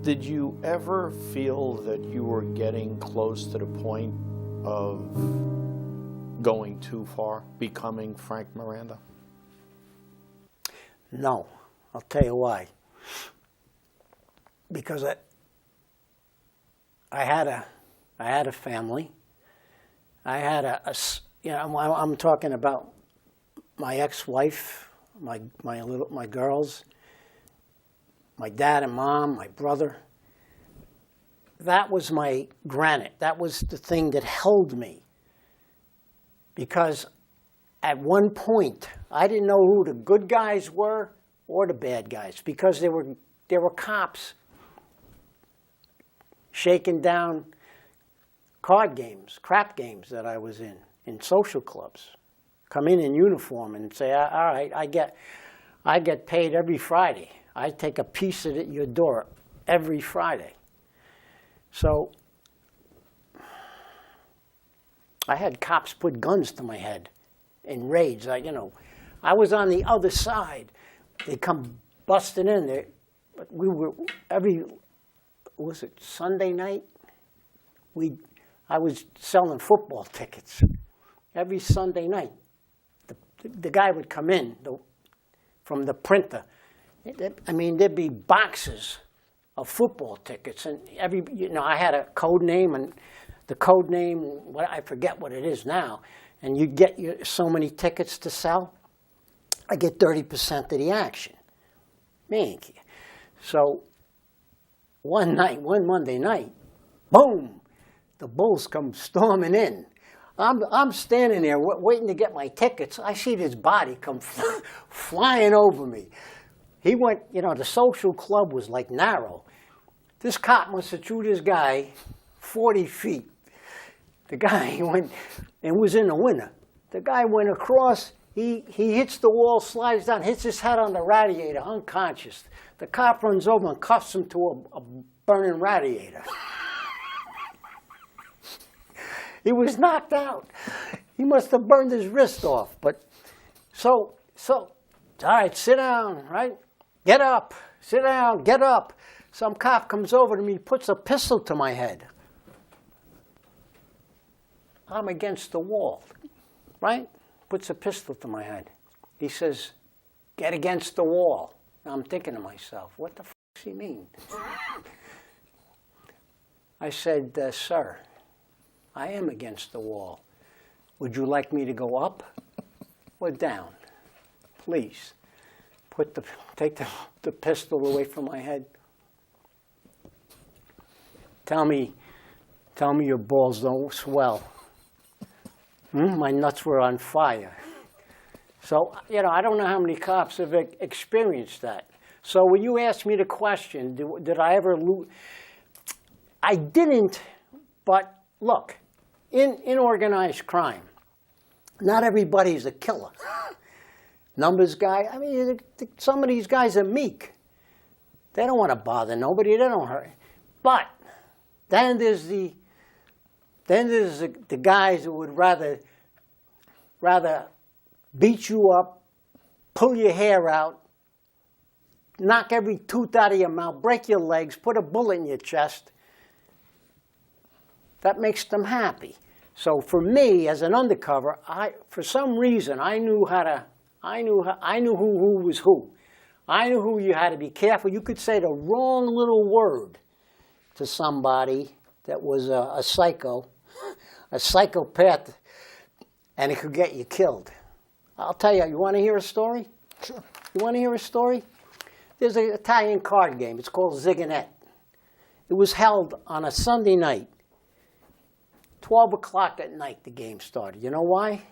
Did you ever feel that you were getting close to the point of going too far, becoming Frank Miranda? No. I'll tell you why. Because I had a family. I had I'm talking about my ex-wife, my girls, my dad and mom, my brother. That was my granite. That was the thing that held me. Because at one point, I didn't know who the good guys were or the bad guys, because there were cops shaking down card games, crap games that I was in social clubs. Come in uniform and say, all right, I get paid every Friday. I take a piece of your door every Friday. So I had cops put guns to my head in raids. I was on the other side. They come busting in there. But we were was it Sunday night? I was selling football tickets every Sunday night. The guy would come in from the printer. There'd be boxes of football tickets, and I had a code name, and the code name, I forget what it is now, and you get so many tickets to sell. I get 30% of the action. Man, so one Monday night, boom, the Bulls come storming in. I'm standing there waiting to get my tickets. I see this body come flying over me. He went, the social club was like narrow. This cop must have threw this guy 40 feet. The guy went, and was in the winter. The guy went across, he hits the wall, slides down, hits his head on the radiator, unconscious. The cop runs over and cuffs him to a burning radiator. He was knocked out. He must have burned his wrist off. But so, all right, sit down, right? Get up, sit down, get up. Some cop comes over to me, puts a pistol to my head. I'm against the wall, right? Puts a pistol to my head. He says, get against the wall. Now I'm thinking to myself, what the f*** does he mean? I said, sir, I am against the wall. Would you like me to go up or down? Please. Take the pistol away from my head. Tell me your balls don't swell. My nuts were on fire. So, I don't know how many cops have experienced that. So when you asked me the question, did I ever lose? I didn't, but look, in organized crime, not everybody's a killer. Numbers guy, some of these guys are meek. They don't want to bother nobody. They don't hurt. But then there's the guys who would rather beat you up, pull your hair out, knock every tooth out of your mouth, break your legs, put a bullet in your chest. That makes them happy. So for me, as an undercover, for some reason, I knew who was who. I knew who you had to be careful. You could say the wrong little word to somebody that was a psychopath, and it could get you killed. I'll tell you, you want to hear a story? Sure. You want to hear a story? There's an Italian card game. It's called Zigonette. It was held on a Sunday night. 12 o'clock at night the game started. You know why?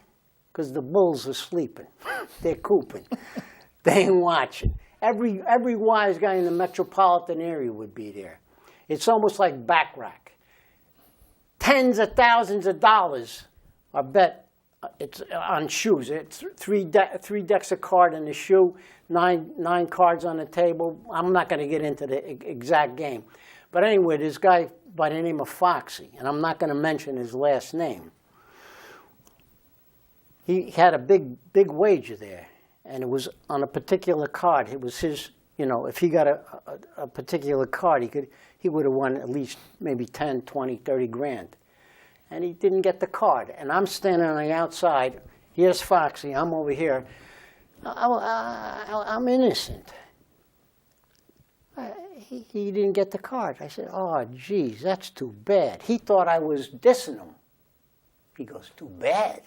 Because the Bulls are sleeping. They're cooping. They ain't watching. Every wise guy in the metropolitan area would be there. It's almost like backrack. Tens of thousands of dollars are bet it's on shoes. It's three decks of cards in the shoe, nine cards on the table. I'm not going to get into the exact game. But anyway, this guy by the name of Foxy, and I'm not going to mention his last name, he had a big wager there, and it was on a particular card. It was his You know, if he got a particular card, he would have won at least maybe 10, 20, 30 grand. And he didn't get the card. And I'm standing on the outside. Here's Foxy. I'm over here. I'm innocent. He didn't get the card. I said, oh, geez, that's too bad. He thought I was dissing him. He goes, too bad?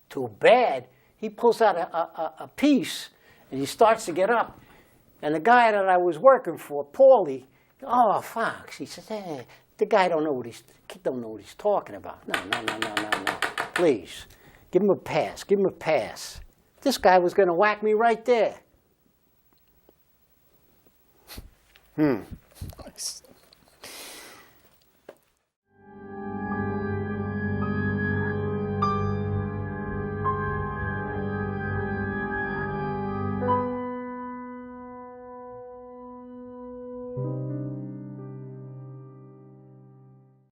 Too bad? He pulls out a piece, and he starts to get up. And the guy that I was working for, Paulie, oh, Fox, he says, hey, the guy don't know what he's talking about. No. Please, give him a pass. Give him a pass. This guy was going to whack me right there. Nice.